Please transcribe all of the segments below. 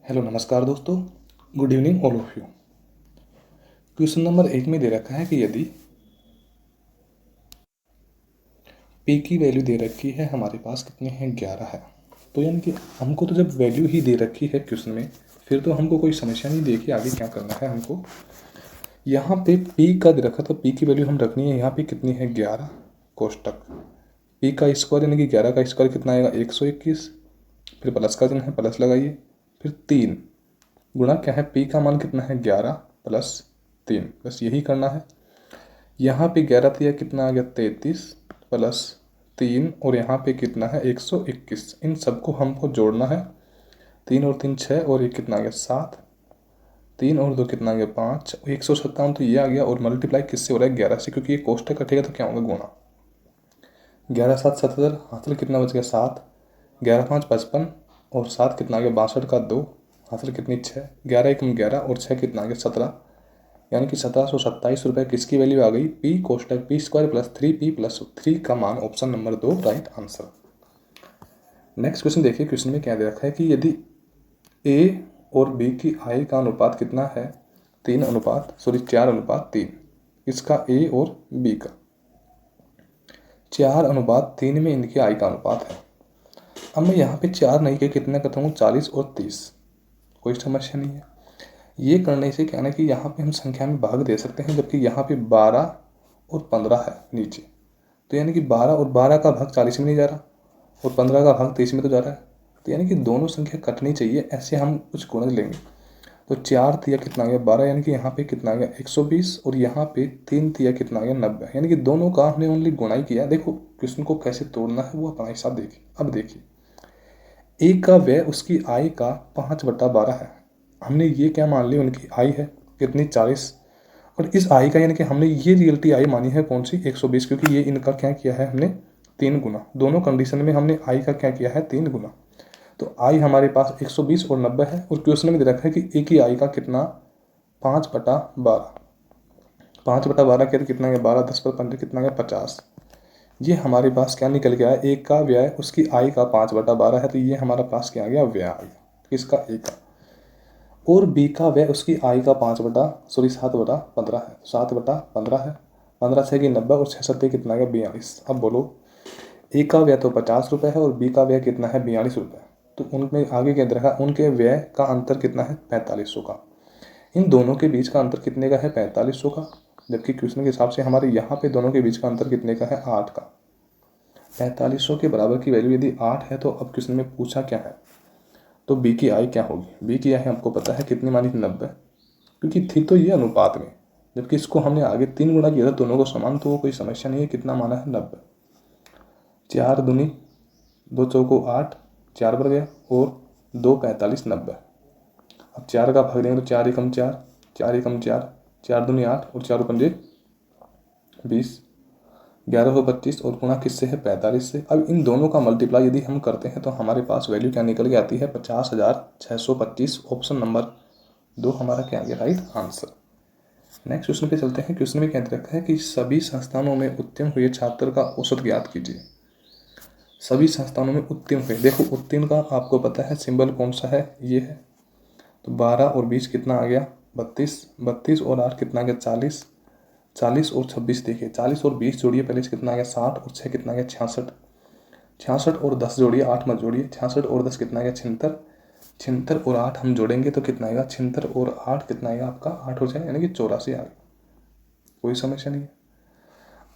Hello नमस्कार दोस्तों, good evening all of you. Question number 1 में दे रखा है कि यदि p की वैल्यू दे रखी है हमारे पास कितने हैं 11 है। तो यानी कि हमको तो जब वैल्यू ही दे रखी है क्वेश्चन में, फिर तो हमको कोई समस्या नहीं देखी आगे क्या करना है हमको। यहाँ पे p का दे रखा तो p की वैल्यू हम रखनी है यहाँ पे कितनी है 11 कोष्टक p का स्क्वायर यानी कि 11 का स्क्वायर कितना आएगा 121। फिर प्लस का चिन्ह है, प्लस लगाइए, फिर 3 गुणा क्या है p का मान कितना है 11 प्लस 3, बस यही करना है। यहाँ पे 11 दिया कितना आ गया 33 प्लस 3 और यहाँ पे कितना है 121। इन सबको हमको जोड़ना है। 3 और 3 6 और ये कितना आ गया 7, 3 और 2 कितना आ गया 5, 157 तो ये आ गया। और मल्टीप्लाई किससे हो रहा है 11 से, क्योंकि ये कोष्टक कटेगा तो क्या होगा गुणा। 11 7 77, हासिल कितना बच गया 7, 11 5 55 और 7 कितना आ गया 62 का 2, हासिल कितनी 6, 11 1 11 और 6 कितना आ गया 17, यानी कि 1727 रुपये किसकी वैल्यू आ गई p कोष्टक p square plus 3p plus 3 का मान option number 2 right answer. Next question देखिए, क्वेश्चन में क्या दे रखा है कि यदि a और b की आय का अनुपात कितना है 4:3, इसका a और b का 4:3 में इनकी आय का अनुपात है। अब मैं यहाँ पे 4 नहीं के कितना करता हूँ 40 और 30, कोई समस्या नहीं है। ये करने से क्या है कि यहाँ पे हम संख्या में भाग दे सकते हैं, जबकि यहाँ पे 12 और 15 है नीचे, तो यानी कि 12 और 12 का भाग 40 में नहीं जा रहा और 15 का भाग 30 में तो जा रहा है, तो यानी कि दोनों संख्या कटनी चाहिए। ऐसे हम कुछ गुणज लेंगे तो 4 तिया कितना आ गया 12, यानी कि यहाँ पे कितना आ गया 120 और यहाँ पे 3 तिया कितना आ गया 90, यानी कि दोनों का हमने ओनली गुणा ही किया। देखो क्वेश्चन को कैसे तोड़ना है वो अपना हिसाब देखिए। अब देखिए एक का व्यय उसकी आय का 5/12 है। हमने ये क्या मान ली उनकी आय है कितनी 40, और इस आय का यानी कि हमने ये रियलिटी आय मानी है कौन सी 120, क्योंकि ये इनका क्या किया है हमने 3 गुना। दोनों कंडीशन में हमने आय का क्या किया है 3 गुना। तो आय हमारे पास 120 और 90 है, और क्वेश्चन में दे रखा है कि एक ही आय का कितना 5/12, 5/12 के कितना है 12 10 पर 15 कितना है 50। ये हमारे पास क्या निकल गया है, एक का व्यय उसकी आय का 5/12 है, तो ये हमारा पास क्या आ गया व्यय आ गया किसका एक का। और बी का व्यय उसकी आय का 7/15 है, 7/15 है, 15 6 की 90 और 6 7 कितना है 42। अब बोलो ए का व्यय तो 50 रुपये है और बी का व्यय कितना है 42 रुपये, तो उनमें आगे के रखा उनके व्यय का अंतर कितना है 4500 का। इन दोनों के बीच का अंतर कितने का है 4500 का, जबकि क्वेश्चन के हिसाब से हमारे यहाँ पे दोनों के बीच का अंतर कितने का है 8 का। 4500 के बराबर की वैल्यू यदि 8 है तो अब क्वेश्चन में पूछा क्या है, तो बी की आय क्या होगी। बी की आय हमको पता है कितनी मानी थी 90, क्योंकि थी तो ये अनुपात में, जबकि इसको हमने आगे 3 गुणा किया था दोनों को समान, तो वो कोई समस्या नहीं है। कितना माना है 90, 4 दूनी 2 चौको 8, 4 बढ़ गया और 2 45 90। अब 4 का भाग देंगे तो 4 एकम 4, 4 एकम 4, 4 दूनी 8 और 4 पंजे 20, 1125 और गुणा किससे है 45 से। अब इन दोनों का मल्टीप्लाई यदि हम करते हैं तो हमारे पास वैल्यू क्या निकल के आती है 50,625। ऑप्शन नंबर 2 हमारा क्या आ गया राइट आंसर। नेक्स्ट क्वेश्चन पे चलते हैं। क्वेश्चन में क्या रखा है कि सभी संस्थानों में उत्तीर्ण हुए छात्र का औसत ज्ञात कीजिए। सभी संस्थानों में उत्तीर्ण हुए, देखो उत्तीर्ण का आपको पता है सिंबल कौन सा है, ये है। तो 12 और 20 कितना आ गया 32, 32 और 8 कितना आ गया 40, 40 और 26 देखिए 40 और 20 जोड़िए पहले से कितना आ गया 60 और 6 कितना आ गया 66, 66 और 10 जोड़िए 8 मत जोड़िए, 66 और 10 कितना आ गया 76, 76 और 8 हम जोड़ेंगे तो कितना आएगा 76 और 8 कितना आएगा आपका 8 हो जाएगा, यानी कि 84 आ गया, कोई समस्या नहीं है।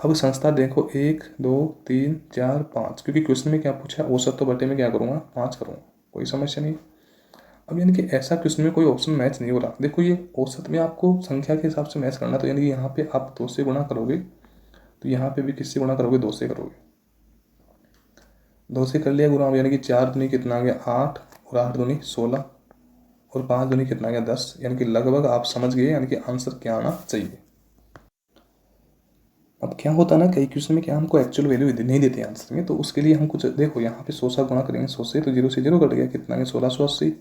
अब संस्था देखो 1 2 3 4 5, क्योंकि क्वेश्चन में क्या पूछा औसत तो बटे में क्या करूँगा 5 करूँगा, कोई समस्या नहीं। अब यानी कि ऐसा क्वेश्चन में कोई ऑप्शन मैच नहीं हो रहा। देखो ये औसत में आपको संख्या के हिसाब से मैच करना, तो यानी कि यहाँ पे आप 2 से गुणा करोगे तो यहाँ पे भी किससे गुणा करोगे 2 से करोगे, 2 से कर लिया गुणा, यानी कि 4 दूनी कितना आ गया 8 और 8 दूनी 16 और 5 दूनी कितना आ गया 10, यानी कि लगभग आप समझ गए यानी कि आंसर क्या आना चाहिए। अब क्या होता है ना कई क्वेश्चन में क्या हमको एक्चुअल वैल्यू नहीं देते आंसर में, तो उसके लिए हम कुछ देखो यहाँ पे 100 सा गुणा करेंगे 100 से, तो 0 से 0 कट गया कितना है 1680,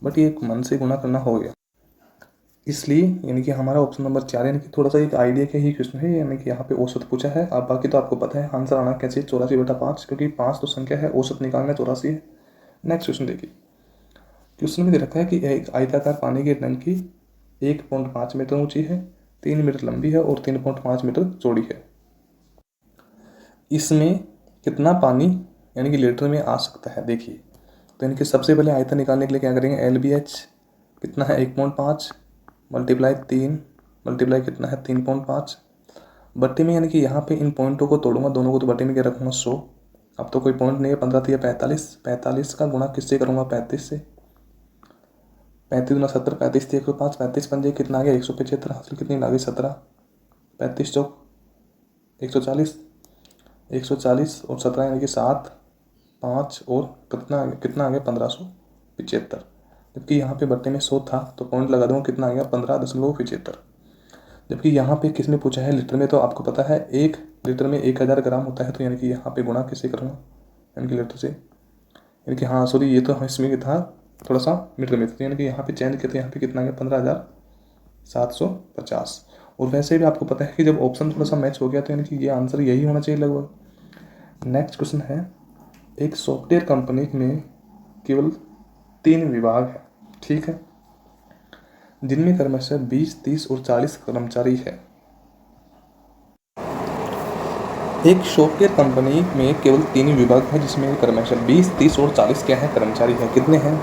बट ये मन से गुणा करना हो गया, इसलिए यानी कि हमारा ऑप्शन नंबर 4 यानी कि थोड़ा सा एक आइडिया का ही क्वेश्चन है, यानी कि यहाँ पे औसत पूछा है। अब बाकी तो आपको पता है आंसर आना कैसे 84/5, क्योंकि 5 तो संख्या है औसत निकालना 84 है। नेक्स्ट क्वेश्चन देखिए, क्वेश्चन में दे रखा है कि एक आयताकार पानी की टंकी 1.5 मीटर ऊंची है, 3 मीटर लंबी है और 3.5 मीटर चौड़ी है। इसमें कितना पानी यानी कि लीटर में आ सकता है। देखिए, तो इनके सबसे पहले आयतन निकालने के लिए क्या करेंगे, LBH कितना है 1.5 मल्टीप्लाई 3 मल्टीप्लाई कितना है 3.5 बट्टे में, यानी कि यहाँ पे इन पॉइंटों को तोड़ूंगा, दोनों को तो बट्टे में क्या रखूँगा 100। अब तो कोई पॉइंट नहीं है, 15 थी 45 का गुणा किससे करूँगा 35 से, 35 गुना 70 35 थी 105, 35 पंजे कितना आ गया 175, हासिल कितनी आ गई 17, 35 चौक 140, 140 और 17 यानी कि 7 5 और कितना आ गया 1575। जबकि यहाँ पे बट्टे में 100 था तो पॉइंट लगा दूँगा, कितना आ गया 15.75। जबकि यहाँ पे किस में पूछा है लीटर में, तो आपको पता है 1 लीटर में 1000 ग्राम होता है, तो यानी कि यहाँ पे गुणा किससे करूँगा, यानी कि लीटर से, यानी कि हाँ सॉरी ये तो इसमें था थोड़ा सा मीटर में, तो यानी कि यहाँ पे चेंज किया तो यहाँ पे कितना आ गया 15,750। और वैसे भी आपको पता है कि जब ऑप्शन थोड़ा सा मैच हो गया तो यानी कि ये आंसर यही होना चाहिए लगभग। नेक्स्ट क्वेश्चन है, एक सॉफ्टवेयर कंपनी में केवल 3 विभाग है, ठीक है, जिनमें क्रमशः 20, 30 और 40 कर्मचारी है। एक सॉफ्टवेयर कंपनी में केवल 3 विभाग है जिसमें क्रमशः 20, 30 और 40 क्या है कर्मचारी है। कितने हैं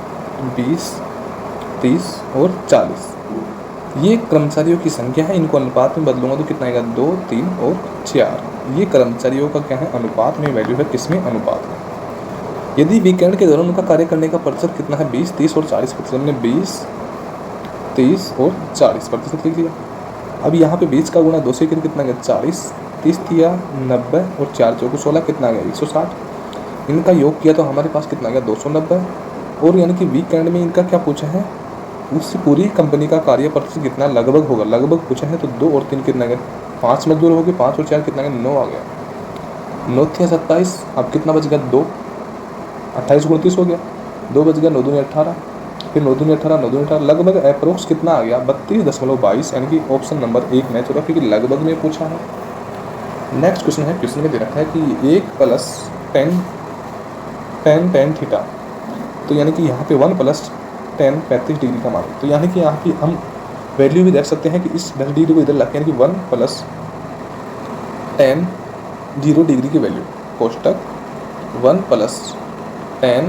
20, 30 और 40। ये कर्मचारियों की संख्या है, इनको अनुपात में बदलूंगा तो कितना आएगा 2, 3 और 4। ये कर्मचारियों का क्या है अनुपात में वैल्यू है, किसमें अनुपात में। यदि वीकेंड के दौरान उनका कार्य करने का प्रतिशत कितना है 20, 30 और 40%, हमने 20, 30 और 40% लिख दिया। अब यहाँ पे 20 का गुणा 2 से कितना गया 40, 30 दिया 90 और 4 चौको 16 कितना गया 160। इनका योग किया तो हमारे पास कितना गया 290। और यानी कि वीकेंड में इनका क्या पूछा है, उससे पूरी कंपनी का कार्य प्रतिशत कितना लगभग होगा, लगभग पूछा है, तो 2 और 3 कितना गया 5 मजदूर हो गए, 5 और 4 कितना गया 9 आ गया, 9 थे 27। अब कितना बच गया 2, 28 29 हो गया, 2 बच गया 9 दूनी 18, फिर 9 दूनी 18 9 दूनी 18, लगभग अप्रोक्स कितना आ गया 32.22, यानी कि ऑप्शन नंबर 1 मैच हो रहा क्योंकि लगभग में पूछा है। नेक्स्ट क्वेश्चन है, क्वेश्चन में दे रखा है कि 1 + tan थीटा, तो यानी कि यहाँ पे 1 + tan 35 डिग्री का मान, तो यानी कि यहाँ पे हम वैल्यू भी देख सकते हैं कि इस 10 डिग्री को इधर रखें, यानी कि 1 + tan 0 डिग्री की वैल्यू, कोष्टक 1 + tan,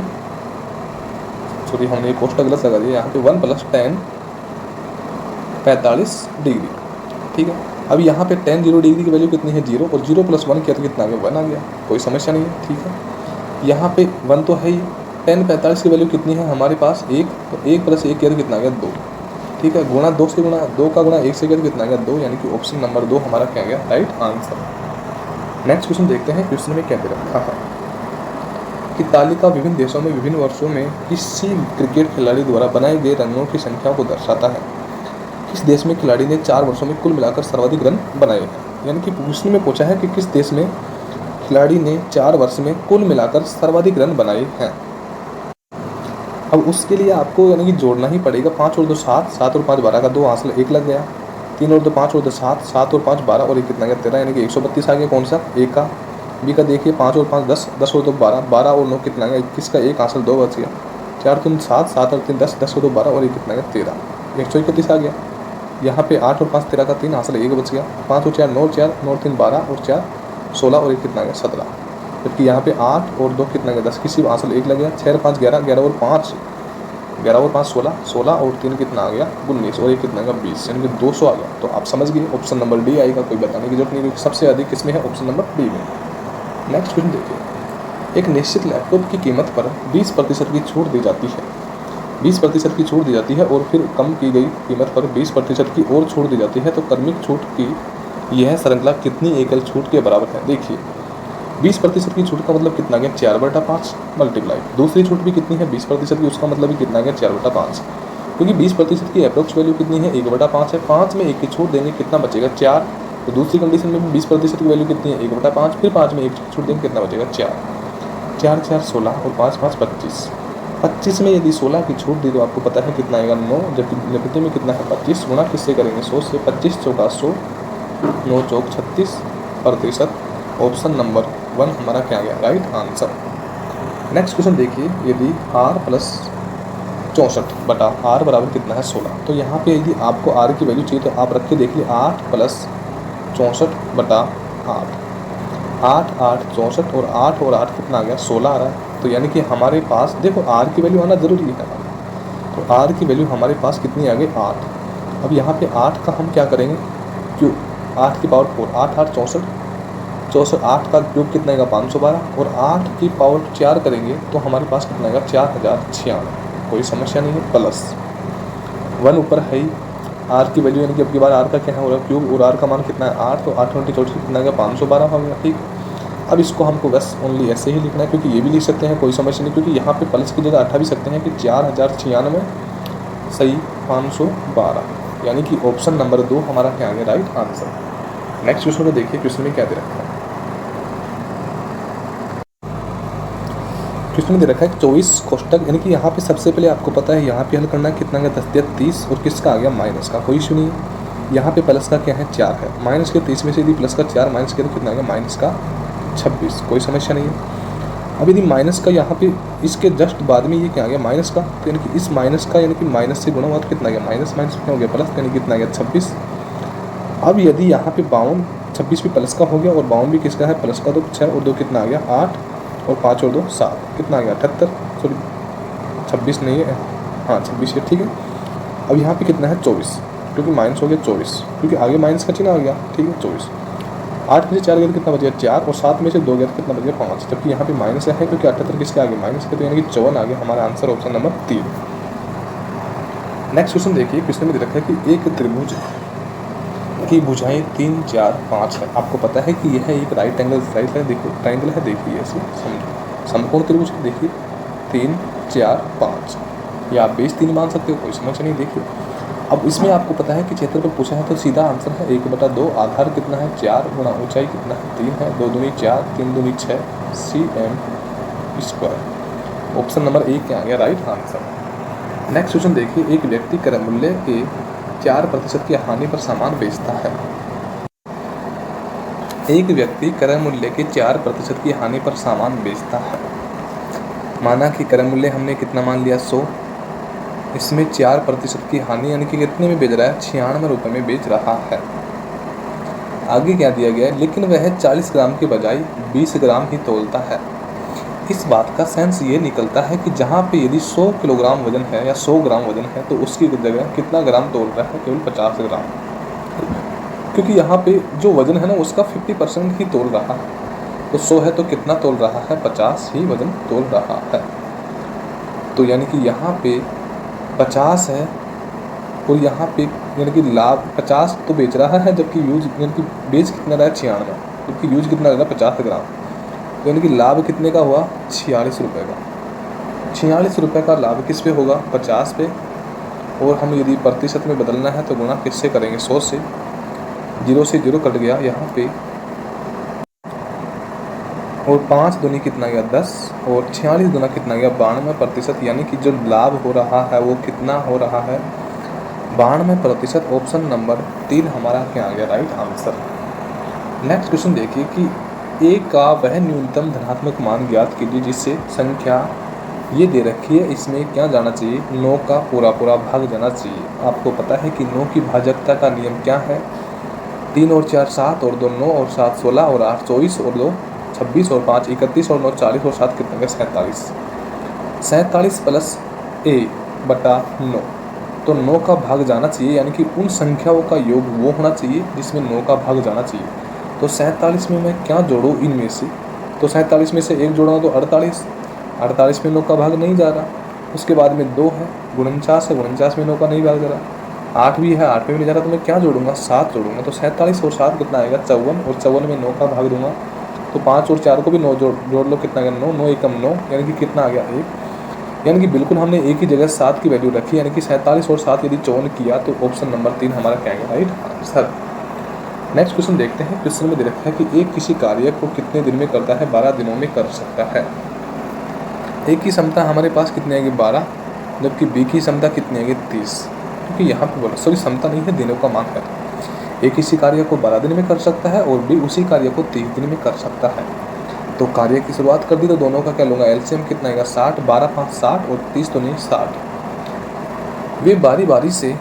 सॉरी हमने ये कोष्टक गलत लगा दिया, यहाँ पे 1 + tan 45 डिग्री, ठीक है। अब यहाँ पे tan 0 डिग्री की वैल्यू कितनी है 0, और 0 + 1 किया तो कितना आ गया 1 आ गया, कोई समस्या नहीं है, ठीक है। यहाँ पे 1 तो है ही, tan 45 की वैल्यू कितनी है हमारे पास 1, तो 1 + 1 किया तो कितना आ गया 2, ठीक है। गुणा 2 से गुणा 2 का गुणा 1 से किया तो कितना आ गया 2, यानी कि ऑप्शन नंबर 2 हमारा क्या गया राइट आंसर। नेक्स्ट क्वेश्चन देखते हैं, क्वेश्चन में क्या दे रखा है कि तालिका विभिन्न देशों में विभिन्न वर्षों में किसी क्रिकेट खिलाड़ी द्वारा बनाए गए रनों की संख्या को दर्शाता है। किस देश में खिलाड़ी ने 4 वर्षों में कुल मिलाकर सर्वाधिक रन बनाए हैं, यानी कि क्वेश्चन में पूछा है कि किस देश में खिलाड़ी ने 4 वर्ष में कुल मिलाकर सर्वाधिक रन बनाए हैं। अब उसके लिए आपको यानी कि जोड़ना ही पड़ेगा, 5 और 2 7, 7 और 5 12 का 2 हासिल 1 लग गया, 3 और 2 5 और 2 7, 7 और 5 12 और 1 कितना गया 13, यानी कि 132 आ गया, कौन सा एक का। बी का देखिए 5 और 5 10, 10 और 2 12, 12 और 9 कितना गया 21 का 1 हासिल 2 बच गया, 4 3 7, 7 और 3 10, 10 और 2 12 और 1 कितना गया 13, 131 आ गया। यहाँ पे 8 और 5 13 का 3 हासिल 1 बच गया, 5 और 4 9 और 4 9 और 3 12 और 4 16 और 1 कितना गया 17। जबकि यहाँ पे 8 और 2 कितना गया 10, किसी हासिल 1 लग गया, 6 और 5 11, 11 और 5 11 और 5 16, 16 और 3 कितना आ गया 19 और 1 कितना गया 20, यानी कि 200 आ गया। तो आप समझ गए ऑप्शन नंबर डी आएगा, कोई बताने की जरूरत नहीं, सबसे अधिक किसमें है ऑप्शन नंबर डी में। नेक्स्ट क्वेश्चन देखिए, एक निश्चित लैपटॉप की कीमत पर 20% की छूट दी जाती है, 20% की छूट दी जाती है और फिर कम की गई कीमत पर 20% की और छूट दी जाती है, तो क्रमिक छूट की यह श्रृंखला कितनी एकल छूट के बराबर है। देखिए 20% की छूट का मतलब कितना गया 4/5 मल्टीप्लाई, दूसरी छूट भी कितनी है 20% की, उसका मतलब भी कितना गया 4/5, क्योंकि 20% की अप्रोक्स वैल्यू कितनी है 1/5 है, 5 में 1 की छूट देंगे कितना बचेगा 4, तो दूसरी कंडीशन में 20% की वैल्यू कितनी है 1/5, फिर 5 में 1 छूट देंगे कितना बचेगा 4, 4 4 16 और 5 5 25, 25 में यदि 16 की छूट दी तो आपको पता है कितना आएगा 9, जबकि निपटे में कितना है 25, गुणा किससे करेंगे 100 से, 25 चौका 100, 9 चौक 36%, ऑप्शन नंबर 1 हमारा क्या गया राइट आंसर। नेक्स्ट क्वेश्चन देखिए, यदि r + 64 बटा आर बराबर कितना है 16। तो यहाँ पे यदि आपको आर की वैल्यू चाहिए तो आप रख के देख लीजिए 8 प्लस 64 बटा 8, 8 8 64 और 8 और 8 कितना आ गया 16 आ रहा है। तो यानी कि हमारे पास देखो आर की वैल्यू आना ज़रूरी है, तो आर की वैल्यू हमारे पास कितनी आ गई 8। अब यहाँ पे 8 का हम क्या करेंगे, क्यों 8 की पावर 4, 8 8 64, 8 का क्यूब कितना आएगा 512 और 8 की पावर 4 करेंगे तो हमारे पास कितना आएगा 4096। कोई समस्या नहीं है, प्लस 1 ऊपर है ही आर की वैल्यू, यानी कि अब की बार आर का क्या हो रहा है क्यूब, और आर का मान कितना है 8, तो 8 20 64 कितना आएगा 512 हो गया। ठीक, अब इसको हमको बस ओनली ऐसे ही लिखना है, क्योंकि ये भी लिख सकते हैं कोई समस्या नहीं, क्योंकि यहाँ पे प्लस की जगह 8 भी सकते हैं कि 4096 सही 512, यानी कि ऑप्शन नंबर 2 हमारा क्या आ गया राइट आंसर। नेक्स्ट क्वेश्चन को देखिए, क्वेश्चन में क्या दे रखा है। क्वेश्चन में दे रखा है 24 कोष्टक, यानी कि यहाँ पे सबसे पहले आपको पता है यहाँ पे हल करना है कितना का 10 या 30 और किसका आ गया माइनस का, कोई इशू नहीं है। यहाँ पे प्लस का क्या है 4 है, माइनस के 30 में से यदि प्लस का 4 माइनस के तो कितना आ गया माइनस का 26, कोई समस्या नहीं है। अब यदि माइनस का यहाँ पे इसके जस्ट बाद में ये क्या आ गया माइनस का, तो यानी कि इस माइनस का यानी कि माइनस से गुणा हुआ तो कितना आ गया माइनस माइनस कितना हो गया प्लस, यानी कितना आ गया 26। अब यदि यहाँ पे 52, 26 भी प्लस का हो गया और 52 भी किसका है प्लस का, तो 6 और 2 कितना आ गया 8 और 5 और 2 7, कितना आ गया 78, सॉरी 26 नहीं है, हाँ 26 है, ठीक है। अब यहाँ पे कितना है 24, क्योंकि माइनस हो गया 24, क्योंकि आगे माइनस का चिन्ह आ गया, ठीक है 24। 8 में से 4 गया तो कितना बच गया 4 और 7 में से 2 गया तो कितना बच गया 5, जबकि यहाँ पे माइनस है क्योंकि 78 किसके आगे माइनस के, तो यानी कि 54 आ गया हमारा answer option number 3। Next question देखिए, क्वेश्चन में दे रखा है कि एक त्रिभुज की भुजाएं 3 4 5 है। आपको पता है कि यह एक राइट एंगल ट्राइंगल है, देखिए ऐसे समकोण त्रिभुज देखिए 3 4 5, या आप बेस 3 मान सकते हो, कोई समस्या नहीं। देखिए अब इसमें आपको पता है कि क्षेत्रफल पूछा है तो सीधा आंसर है 1/2, आधार कितना है 4 गुणा ऊंचाई कितना है 3 है, 2 दूनी 4 3 दूनी 6 cm²। ऑप्शन नंबर 1 क्या आ गया राइट आंसर। नेक्स्ट क्वेश्चन देखिए, एक व्यक्ति क्रय मूल्य के 4% की हानि पर सामान बेचता है। एक व्यक्ति क्रय मूल्य के 4% की हानि पर सामान बेचता है। माना कि क्रय मूल्य हमने कितना मान लिया 100, इसमें 4% की हानि यानी कि कितने में बेच रहा है 96 रुपये में बेच रहा है। आगे क्या दिया गया है, लेकिन वह 40 ग्राम के बजाय 20 ग्राम ही तोलता है। इस बात का सेंस ये निकलता है कि जहाँ पे यदि 100 किलोग्राम वजन है या 100 ग्राम वजन है तो उसकी जगह कितना ग्राम तोल रहा है, केवल 50 ग्राम, क्योंकि यहाँ पे जो वजन है ना उसका 50% ही तोल रहा है। तो 100 है तो कितना तोल रहा है 50 ही वजन तोल रहा है। तो यानी कि यहाँ पे 50 है और यहाँ पे यानी कि लाभ 50 तो बेच रहा है, जबकि यूज यानी कि बेच कितना रहा है 96, जबकि यूज कितना रहा 50 ग्राम, यानी कि लाभ कितने का हुआ 46 रुपये का। 46 रुपये का लाभ किस पे होगा 50 पे, और हम यदि प्रतिशत में बदलना है तो गुणा किससे करेंगे 100 से, 0 से 0 कट गया यहाँ पे, और 5 दूनी कितना गया 10 और 46 दूना कितना गया 92%, यानी कि जो लाभ हो रहा है वो कितना हो रहा है 92%। ऑप्शन नंबर 3 हमारा क्या आ गया राइट आंसर। नेक्स्ट क्वेश्चन देखिए कि ए का वह न्यूनतम धनात्मक मान ज्ञात कीजिए जिससे संख्या ये दे रखी है, इसमें क्या जाना चाहिए 9 का पूरा भाग जाना चाहिए। आपको पता है कि 9 की भाजकता का नियम क्या है, 3 और 4 7 और 2 9 और 7 16 और 8 24 और 2 26 और 5 31 और 9 40 और 7 कितना 47 प्लस a/9, तो 9 का भाग जाना चाहिए, यानी कि उन संख्याओं का योग वो होना चाहिए जिसमें 9 का भाग जाना चाहिए। तो 47 में मैं क्या जोड़ूँ इनमें से, तो 47 में से 1 जोड़ा तो 48 में 9 का भाग नहीं जा रहा, उसके बाद में 2 है 49 है 49 में 9 का नहीं भाग जा रहा, 8 भी है 8 में भी नहीं जा रहा, तो मैं क्या जोड़ूंगा 7 जोड़ूंगा। तो 47 और 7 कितना आएगा 54, और 54 में 9 का भाग दूंगा तो 5 और 4 को भी 9 जोड़ लो, कितना आएगा 9, 9 एकम 9, यानी कि कितना आ गया 1, यानी कि बिल्कुल हमने एक ही जगह 7 की वैल्यू रखी, यानी कि 47 और 7 यदि चौन किया तो ऑप्शन नंबर 3 हमारा क्या आएगा राइट आंसर। नेक्स्ट क्वेश्चन देखते हैं, क्वेश्चन में दे रखा है कि एक किसी कार्य को कितने दिन में करता है 12 दिनों में कर सकता है। ए की क्षमता हमारे पास कितनी आएगी 12, जबकि बी की क्षमता कितनी आएगी 30, क्योंकि यहाँ पे बोला सॉरी क्षमता नहीं है दिनों का मान है। ए किसी कार्य को 12 दिन में कर सकता है और बी उसी कार्य को 30 दिन में कर सकता है। तो कार्य की शुरुआत कर दी तो दोनों का क्या लूँगा एलसीएम कितना आएगा 60, 12 5 60 और 30 तो नहीं 60, वे बारी बारी से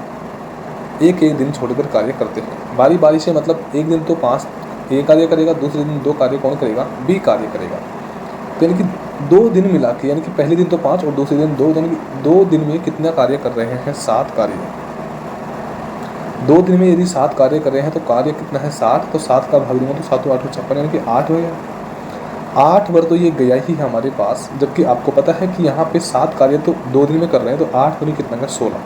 एक एक दिन छोड़कर कार्य करते हैं। बारी बारी से मतलब एक दिन तो 5 ए कार्य करेगा, दूसरे दिन 2 कार्य कौन करेगा, बी कार्य करेगा। तो यानी कि 2 दिन मिला के, यानी कि पहले दिन तो 5 और दूसरे दिन 2 दिन, 2 दिन में कितना कार्य कर रहे हैं, 7 कार्य। 2 दिन में यदि 7 कार्य कर रहे हैं तो कार्य कितना है, 7। तो 7 का भाग दूंगा तो 7 8 56, यानी कि 8 हो गया। 8 बार तो ये गया ही है हमारे पास, जबकि आपको पता है कि यहाँ पे 7 कार्य तो 2 दिन में कर रहे हैं, तो 8 दूनी कितना का 16।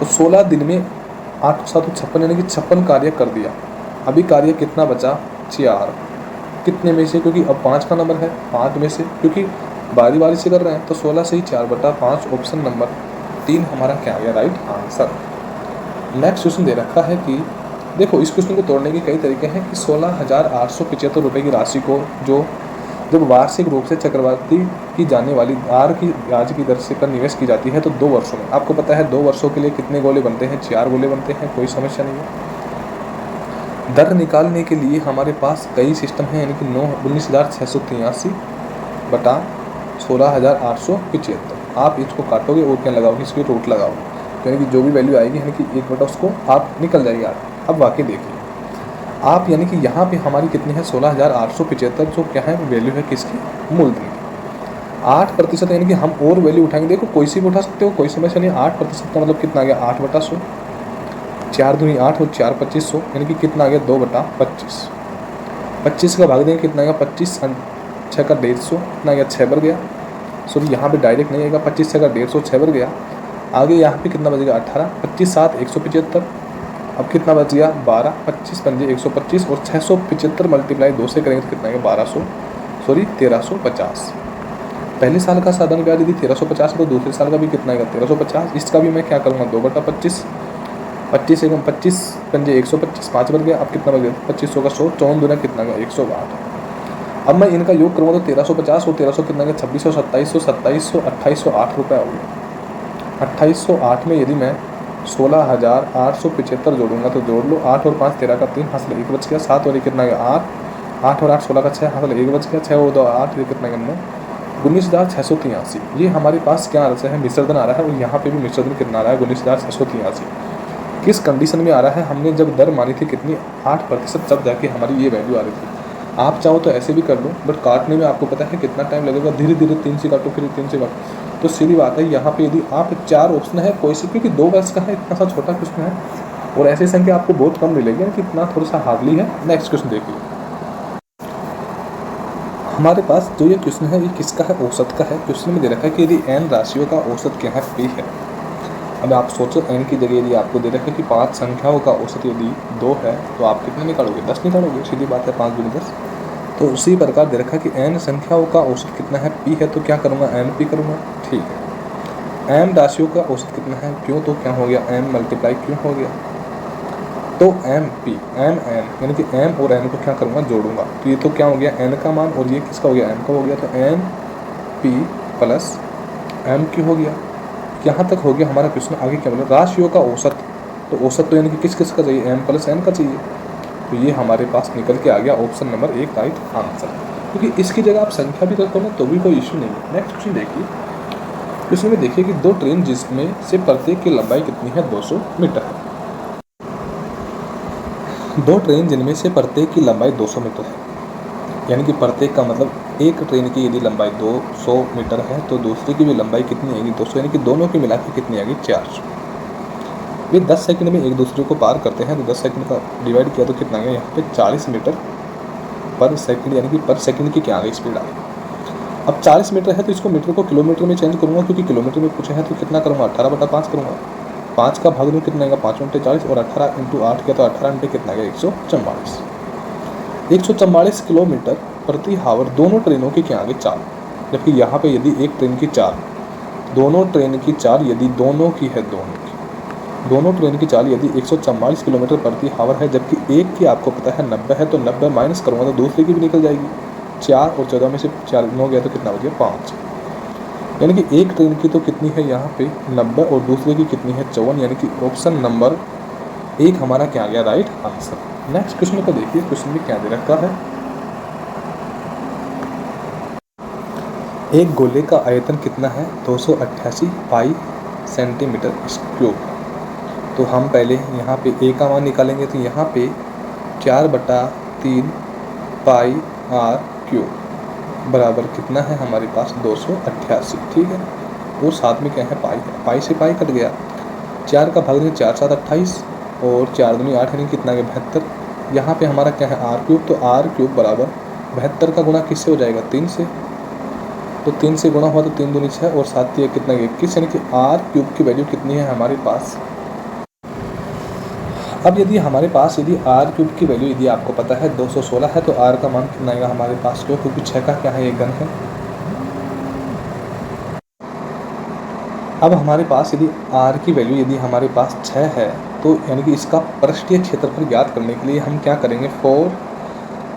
तो 16 दिन में 8 7 56, यानी कि 56 कार्य कर दिया। अभी कार्य कितना बचा, 4। कितने में से, क्योंकि अब 5 का नंबर है, 5 में से, क्योंकि बारी बारी से कर रहे हैं, तो 16 से ही 4/5, ऑप्शन नंबर 3 हमारा क्या आ गया, राइट आंसर। नेक्स्ट क्वेश्चन दे रखा है कि देखो, इस क्वेश्चन को तोड़ने के कई तरीके हैं कि 16,875 रुपये की राशि को जो जब वार्षिक रूप से चक्रवर्ती की जाने वाली आर की ब्याज की दर से कर निवेश की जाती है तो 2 वर्षों में, आपको पता है 2 वर्षों के लिए कितने गोले बनते हैं, 4 गोले बनते हैं, कोई समस्या नहीं है। दर निकालने के लिए हमारे पास कई सिस्टम हैं, यानी कि 19,683 बटा 16,875। आप इसको काटोगे और क्या लगाओगे, इसकी रूट लगाओगे, यानी कि जो भी वैल्यू आएगी, यानी कि 1 बटा उसको आप निकल जाएगी आप। अब वाकई देखिए आप, यानी कि यहाँ पे हमारी कितनी है, 16,875, जो क्या है वैल्यू है किसकी, मूलधन की। 8%, यानी कि हम और वैल्यू उठाएंगे, देखो कोई सी भी उठा सकते हो, कोई समस्या नहीं। 8% का मतलब कितना आ गया, 8/100, 4 दूनी 8 और 4 2500, यानी कि कितना आ गया, 2/25। 25 का भाग देंगे कितना आएगा, 25 6 का 150, कितना आ गया, 6 बढ़ गया। सॉरी यहाँ पे डायरेक्ट नहीं आएगा, 25 6 का 150, 6 बढ़ गया। आगे यहाँ पे कितना बचेगा, 18, 25 7 175। अब कितना बच गया, 12, 25 पंजे 125 और 675 मल्टीप्लाई 2 से करेंगे तो कितना आएगा, 1350। पहले साल का साधारण ब्याज यदि 1350 है तो दूसरे साल का भी कितना आएगा, 1350। इसका भी मैं क्या करूँगा, 2/25, 25 एकम 25 पंजे 125, 5 बन गया। अब कितना बच गया, 2500 का 100, 54 दूना कितना का 108। अब मैं इनका योग करूँगा तो 1350 और 1300 कितना का 2600, 2700, 2700, 2808 रुपये हो गया। 2808 में यदि मैं 16,875 जोड़ूंगा तो जोड़ लो, 8 और 5 13 का 3, हासिल 1 बच गया। 7 और 1 कितना गया, 8, 8 और 8 16 का 6, हासिल 1 बच गया। 6 और 2 8, ये कितना गया, 9, 19,683। ये हमारे पास क्या आ रहा है, मिश्रधन आ रहा है, और यहाँ पे भी मिश्रधन कितना आ रहा है, 19,683। किस कंडीशन में आ रहा है, हमने जब दर मानी थी कितनी, 8%, तब जाके हमारी ये वैल्यू आ रही थी। आप चाहो तो ऐसे भी कर लो, बट काटने में आपको पता है कितना टाइम लगेगा, धीरे धीरे 3 से काटो, फिर 3 से काटो। तो सीधी बात है, यहाँ पे यदि आप 4 ऑप्शन है कोई सी, क्योंकि 2 वर्ष का है, इतना सा छोटा क्वेश्चन है और ऐसी संख्या आपको बहुत कम मिलेगी, कि इतना थोड़ा सा हार्डली है। नेक्स्ट क्वेश्चन देखिए, हमारे पास जो ये क्वेश्चन है ये किसका है, औसत का है। क्वेश्चन में दे रखा है कि यदि n राशियों का औसत क्या है, p है। अब आप सोचो n की जगह यदि आपको दे रखा है कि 5 संख्याओं का औसत यदि 2 है तो आप कितने निकालोगे, 10 निकालोगे, सीधी बात है, 5 दूनी 10। तो उसी प्रकार दे रखा है कि n संख्याओं का औसत कितना है, p है, तो क्या करूँगा, np करूँगा, ठीक है। m राशियों का औसत कितना है, क्यों, तो क्या हो गया, m मल्टीप्लाई क्यों हो गया, तो mp m n, यानी कि m और n को क्या करूँगा, जोड़ूंगा। तो ये तो क्या हो गया, n का मान, और ये किसका हो गया, m का हो गया, तो np प्लस m हो गया। यहाँ तक हो गया हमारा क्वेश्चन। आगे क्या बोला, राशियों का औसत, तो औसत तो यानी कि किस किस का चाहिए, m प्लस n का चाहिए। तो ये हमारे पास निकल के आ गया ऑप्शन नंबर 1 राइट आंसर, क्योंकि इसकी जगह आप संख्या भी रखो ना तो भी कोई इश्यू नहीं है। नेक्स्ट क्वेश्चन देखिए, क्वेश्चन में देखिए कि 2 ट्रेन जिसमें से प्रत्येक की लंबाई कितनी है, 200 मीटर है। 2 ट्रेन जिनमें से प्रत्येक की लंबाई 200 मीटर है, यानी कि प्रत्येक का मतलब एक ट्रेन की यदि लंबाई 200 मीटर है तो दूसरी की भी लंबाई कितनी आएगी, 200, यानी कि दोनों की मिला के कितनी आएगी, 400। वे 10 सेकंड में एक दूसरे को पार करते हैं, तो 10 सेकंड का डिवाइड किया तो कितना आएगा, यहाँ पे 40 मीटर पर सेकंड, यानी कि पर सेकंड की क्या आ गई, स्पीड आ गई। अब 40 मीटर है तो इसको मीटर को किलोमीटर में चेंज करूँगा, क्योंकि किलोमीटर में पूछा है, तो कितना करूँगा, 18/5 करूँगा। 5 का भाग दूँ कितना आएगा, 5 × 40 और 18 × 8 किया तो 18 × कितना आएगा, 144। 144 किलोमीटर प्रति हावर दोनों ट्रेनों की क्या आ गई, 4। जबकि यहाँ पे यदि एक ट्रेन की 4, दोनों ट्रेन की 4 यदि दोनों की है, दोनों ट्रेन की 4 यदि 144 किलोमीटर प्रति हावर है, जबकि एक की आपको पता है 90 है, तो 90 माइनस करूँगा तो दूसरी की भी निकल जाएगी। 4 और 14 में से 4 9 गया तो कितना बच गया, 5। यानी कि एक ट्रेन की तो कितनी है यहाँ पे 90 और दूसरे की कितनी है 54, यानी कि ऑप्शन नंबर 1 हमारा क्या आ गया, राइट आंसर। नेक्स्ट क्वेश्चन को देखिए, क्वेश्चन में क्या दे रखा है, एक गोले का आयतन कितना है, 288 पाई सेंटीमीटर क्यूब। तो हम पहले यहाँ पे ए का मान निकालेंगे, तो यहाँ पे 4/3 पाई आर क्यूब बराबर कितना है हमारे पास 288, ठीक है। और साथ में क्या है, पाई है, पाई से पाई कट गया, 4 का भाग देंगे 4 7 28 और 4 दूनी 8 यानी कितना है 72। यहाँ पे हमारा क्या है आर क्यूब, तो आर क्यूब बराबर 72 का गुणा किससे हो जाएगा 3 से, तो 3 से गुणा हुआ तो 3 दूनी 6 और 7 ये कितना 21, यानी कि आर क्यूब की वैल्यू कितनी है हमारे पास। अब यदि हमारे पास यदि आर क्यूब की वैल्यू यदि आपको पता है 216 है, तो आर का मान कितना आएगा हमारे पास, क्योंकि 6 का क्या है एक घन है। अब हमारे पास यदि आर की वैल्यू यदि हमारे पास 6 है, तो यानी कि इसका पृष्ठीय क्षेत्रफल ज्ञात करने के लिए हम क्या करेंगे 4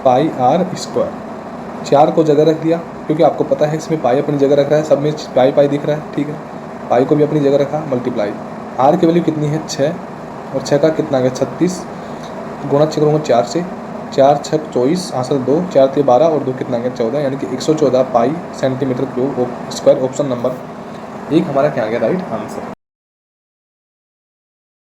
पाई आर स्क्वायर, 4 को जगह रख दिया क्योंकि आपको पता है इसमें पाई अपनी जगह रख रहा है, सब में पाई पाई दिख रहा है, ठीक है। पाई को भी अपनी जगह रखा, मल्टीप्लाई आर की वैल्यू कितनी है 6 और 6 का कितना गया 36, गुणा 6 करूँगा 4 से, 4 6 24 आंसर 2, 4 3 12 और 2 कितना गया 14, यानी कि 114 पाई centimetre cube square. Option number 1 हमारा क्या आ गया राइट आंसर।